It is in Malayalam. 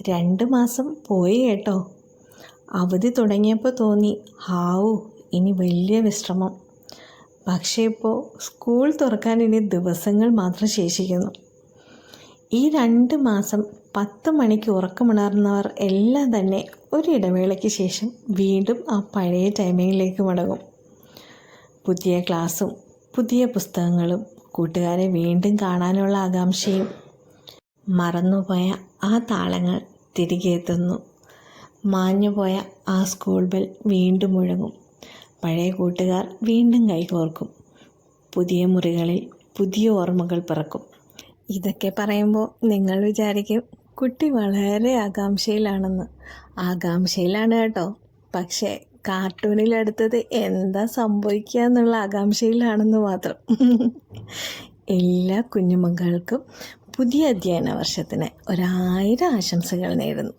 2 മാസം പോയി കേട്ടോ. അവധി തുടങ്ങിയപ്പോൾ തോന്നി ഹാവൂ ഇനി വലിയ വിശ്രമം. പക്ഷേ ഇപ്പോൾ സ്കൂൾ തുറക്കാൻ ഇനി ദിവസങ്ങൾ മാത്രം ശേഷിക്കുന്നു. ഈ 2 മാസം 10 മണിക്ക് ഉറക്കമുണർന്നവർ എല്ലാം തന്നെ ഒരിടവേളയ്ക്ക് ശേഷം വീണ്ടും ആ പഴയ ടൈമിങ്ങിലേക്ക് മടങ്ങും. പുതിയ ക്ലാസ്സും പുതിയ പുസ്തകങ്ങളും കൂട്ടുകാരെ വീണ്ടും കാണാനുള്ള ആകാംക്ഷയും. മറന്നുപോയ ആ താളങ്ങൾ തിരികെ എത്തുന്നു. മാഞ്ഞുപോയ ആ സ്കൂൾ ബെൽ വീണ്ടും മുഴങ്ങും. പഴയ കൂട്ടുകാർ വീണ്ടും കൈകോർക്കും. പുതിയ മുറികളിൽ പുതിയ ഓർമ്മകൾ പിറക്കും. ഇതൊക്കെ പറയുമ്പോൾ നിങ്ങൾ വിചാരിക്കും കുട്ടി വളരെ ആകാംക്ഷയിലാണെന്ന്. ആകാംക്ഷയിലാണ് കേട്ടോ. പക്ഷേ കാർട്ടൂണിലെടുത്തത് എന്താ സംഭവിക്കുക എന്നുള്ള ആകാംക്ഷയിലാണെന്ന് മാത്രം. എല്ലാ കുഞ്ഞുമക്കൾക്കും പുതിയ അധ്യയന വർഷത്തിന് 1000 ആശംസകൾ നേരുന്നു.